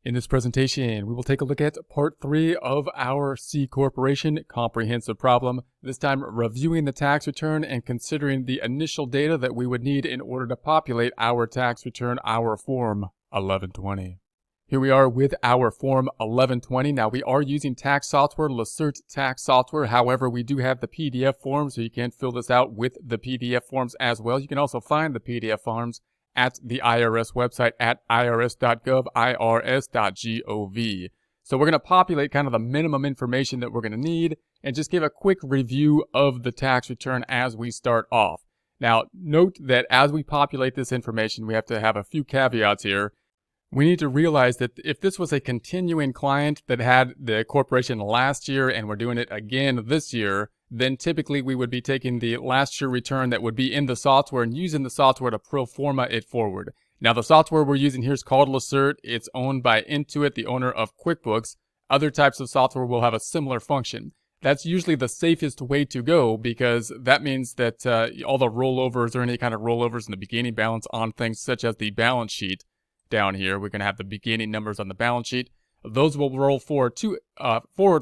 In this presentation, we will take a look at part 3 of our C Corporation comprehensive problem, this time reviewing the tax return and considering the initial data that we would need in order to populate our tax return, our Form 1120. Here we are with our Form 1120. Now we are using tax software, Lacerte tax software. However, we do have the PDF form, so you can fill this out with the PDF forms as well. You can also find the PDF forms at the IRS website at irs.gov, irs.gov. So we're going to populate kind of the minimum information that we're going to need and just give a quick review of the tax return as we start off. Now, note that as we populate this information, we have to have a few caveats here. We need to realize that if this was a continuing client that had the corporation last year and we're doing it again this year, then typically we would be taking the last year return that would be in the software and using the software to pro forma it forward. Now the software we're using here is called Lacerte. It's owned by Intuit, the owner of QuickBooks. Other types of software will have a similar function. That's usually the safest way to go because that means that all the rollovers or any kind of rollovers in the beginning balance on things such as the balance sheet down here, we're going to have the beginning numbers on the balance sheet. Those will roll forward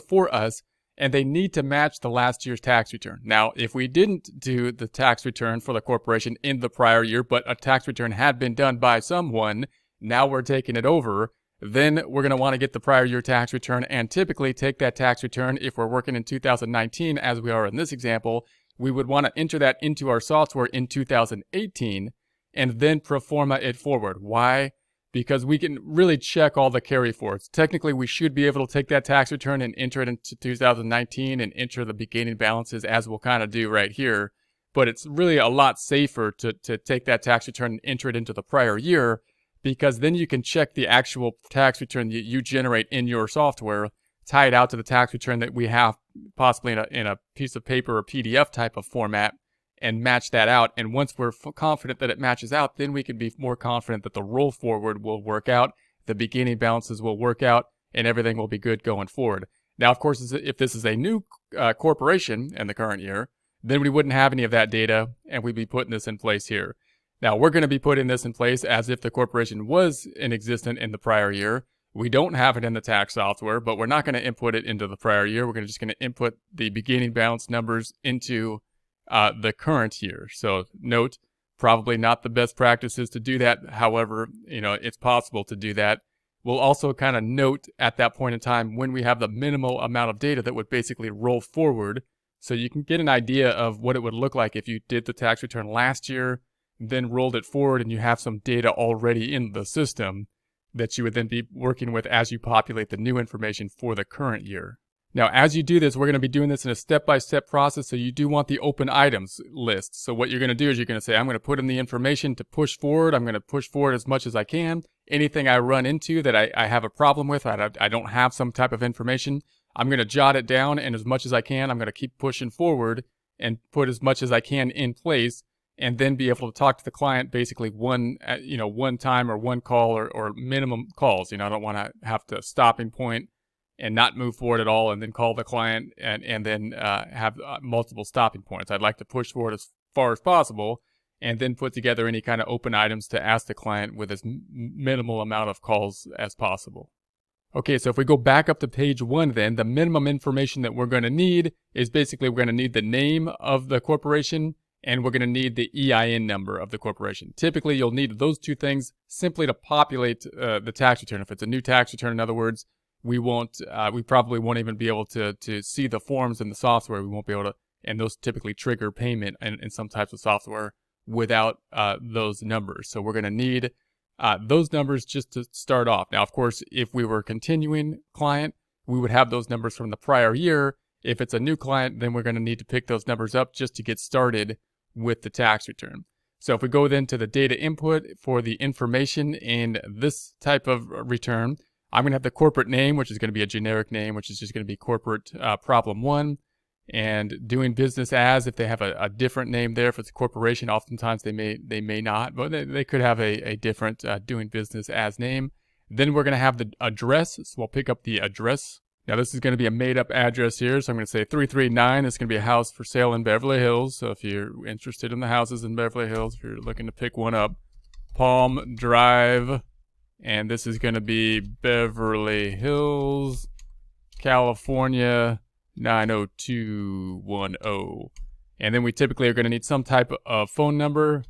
for us, and they need to match the last year's tax return. Now, if we didn't do the tax return for the corporation in the prior year, but a tax return had been done by someone, now we're taking it over, then we're going to want to get the prior year tax return and typically take that tax return. If we're working in 2019, as we are in this example, we would want to enter that into our software in 2018 and then pro forma it forward. Why? Because we can really check all the carry forwards. Technically, we should be able to take that tax return and enter it into 2019 and enter the beginning balances as we'll kind of do right here. But it's really a lot safer to take that tax return and enter it into the prior year, because then you can check the actual tax return that you generate in your software, tie it out to the tax return that we have possibly in a piece of paper or PDF type of format, and match that out. And once we're confident that it matches out, then we can be more confident that the roll forward will work out, the beginning balances will work out, and everything will be good going forward. Now, of course, if this is a new corporation in the current year, then we wouldn't have any of that data, and we'd be putting this in place here. Now, we're going to be putting this in place as if the corporation was in existence in the prior year. We don't have it in the tax software, but we're not going to input it into the prior year. We're just going to input the beginning balance numbers into the current year. So note, probably not the best practices to do that. However, it's possible to do that. We'll also kind of note at that point in time when we have the minimal amount of data that would basically roll forward, so you can get an idea of what it would look like if you did the tax return last year, then rolled it forward, and you have some data already in the system that you would then be working with as you populate the new information for the current year. Now, as you do this, we're going to be doing this in a step-by-step process, so you do want the open items list. So what you're going to do is you're going to say, I'm going to put in the information to push forward. I'm going to push forward as much as I can. Anything I run into that I have a problem with, I don't have some type of information, I'm going to jot it down, and as much as I can, I'm going to keep pushing forward and put as much as I can in place, and then be able to talk to the client basically one time or one call or minimum calls. I don't want to have to stopping point and not move forward at all, and then call the client and then have multiple stopping points. I'd like to push forward as far as possible and then put together any kind of open items to ask the client with as minimal amount of calls as possible. Okay, so if we go back up to page 1 then, the minimum information that we're going to need is basically we're going to need the name of the corporation and we're going to need the EIN number of the corporation. Typically, you'll need those two things simply to populate the tax return. If it's a new tax return, in other words, we probably won't even be able to see the forms in the software. We won't be able to, and those typically trigger payment in some types of software without those numbers. So we're going to need those numbers just to start off. Now, of course, if we were a continuing client, we would have those numbers from the prior year. If it's a new client, then we're going to need to pick those numbers up just to get started with the tax return. So if we go then to the data input for the information in this type of return, I'm going to have the corporate name, which is going to be a generic name, which is just going to be corporate problem 1. And doing business as, if they have a different name there, if it's a corporation, oftentimes they may not, but they could have a different doing business as name. Then we're going to have the address, so we'll pick up the address. Now this is going to be a made up address here, so I'm going to say 339. It's going to be a house for sale in Beverly Hills. So if you're interested in the houses in Beverly Hills, if you're looking to pick one up, Palm Drive and this is going to be Beverly Hills, California 90210. And then we typically are going to need some type of phone number,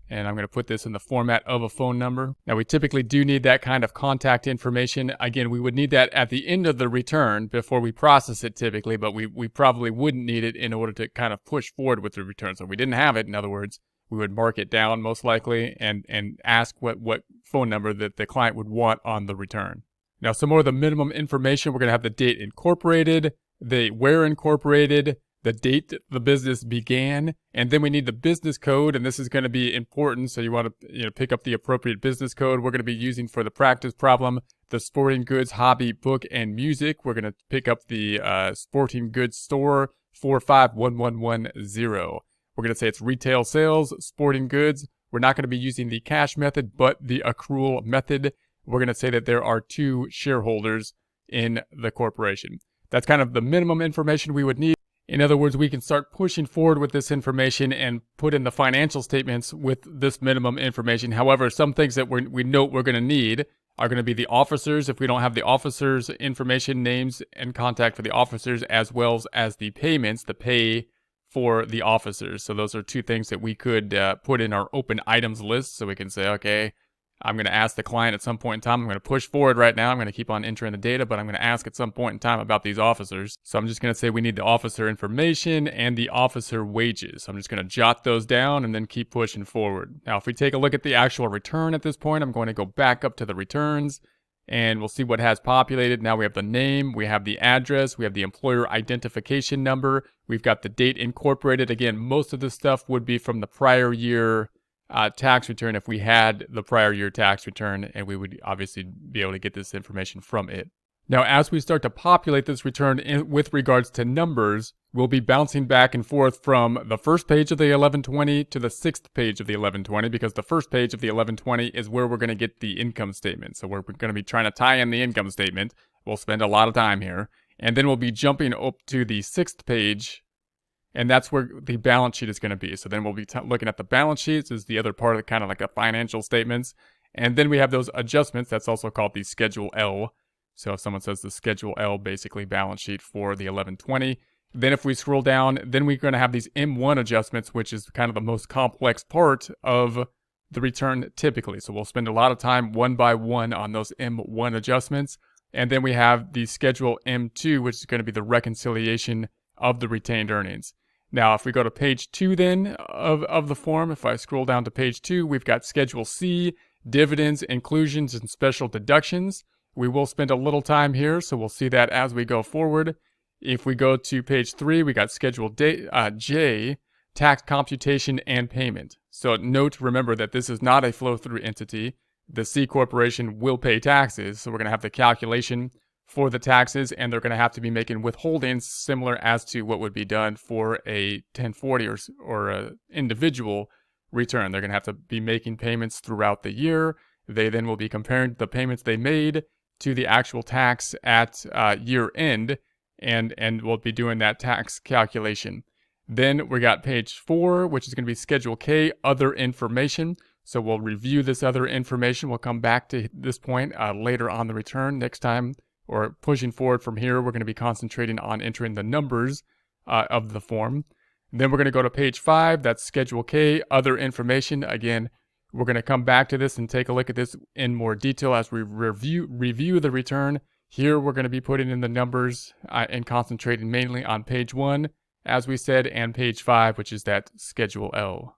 and I'm going to put this in the format of a phone number. Now, we typically do need that kind of contact information. Again, we would need that at the end of the return before we process it typically, but we probably wouldn't need it in order to kind of push forward with the return. So if we didn't have it, in other words, we would mark it down most likely and ask what phone number that the client would want on the return. Now, some more of the minimum information, we're going to have the date incorporated, the where incorporated, the date the business began, and then we need the business code, and this is going to be important, so you want to pick up the appropriate business code. We're going to be using for the practice problem the sporting goods, hobby, book, and music. We're going to pick up the sporting goods store 451110. We're going to say it's retail sales, sporting goods. We're not going to be using the cash method, but the accrual method. We're going to say that there are 2 shareholders in the corporation. That's kind of the minimum information we would need. In other words, we can start pushing forward with this information and put in the financial statements with this minimum information. However, some things that we note we're going to need are going to be the officers. If we don't have the officers' information, names, and contact for the officers, as well as the payments, the pay for the officers. So those are 2 things that we could put in our open items list. So we can say, okay, I'm going to ask the client at some point in time. I'm going to push forward right now. I'm going to keep on entering the data, but I'm going to ask at some point in time about these officers. So I'm just going to say we need the officer information and the officer wages. So I'm just going to jot those down and then keep pushing forward. Now, if we take a look at the actual return at this point, I'm going to go back up to the returns and we'll see what has populated. Now we have the name, we have the address, we have the employer identification number, we've got the date incorporated. Again, most of this stuff would be from the prior year tax return if we had the prior year tax return, and we would obviously be able to get this information from it. Now, as we start to populate this return with regards to numbers, we'll be bouncing back and forth from the first page of the 1120 to the 6th page of the 1120, because the first page of the 1120 is where we're going to get the income statement. So we're going to be trying to tie in the income statement. We'll spend a lot of time here. And then we'll be jumping up to the 6th page, and that's where the balance sheet is going to be. So then we'll be looking at the balance sheets is the other part of kind of like a financial statements. And then we have those adjustments. That's also called the Schedule L. So if someone says the Schedule L, basically balance sheet for the 1120. Then if we scroll down, then we're going to have these M1 adjustments, which is kind of the most complex part of the return typically. So we'll spend a lot of time one by one on those M1 adjustments. And then we have the Schedule M2, which is going to be the reconciliation of the retained earnings. Now, if we go to page 2 then of the form, if I scroll down to page 2, we've got Schedule C, dividends, inclusions, and special deductions. We will spend a little time here, so we'll see that as we go forward. If we go to page 3, we got Schedule J, tax computation and payment. So note, remember that this is not a flow-through entity. The C corporation will pay taxes, so we're going to have the calculation for the taxes, and they're going to have to be making withholdings similar as to what would be done for a 1040 or a individual return. They're going to have to be making payments throughout the year. They then will be comparing the payments they made to the actual tax at year end, and we'll be doing that tax calculation. Then we got page 4, which is going to be Schedule K, other information. So we'll review this other information. We'll come back to this point later on the return next time, or pushing forward from here. We're going to be concentrating on entering the numbers of the form. Then we're going to go to page 5. That's Schedule K, other information. Again, we're going to come back to this and take a look at this in more detail as we review the return. Here we're going to be putting in the numbers and concentrating mainly on page 1, as we said, and page 5, which is that Schedule L.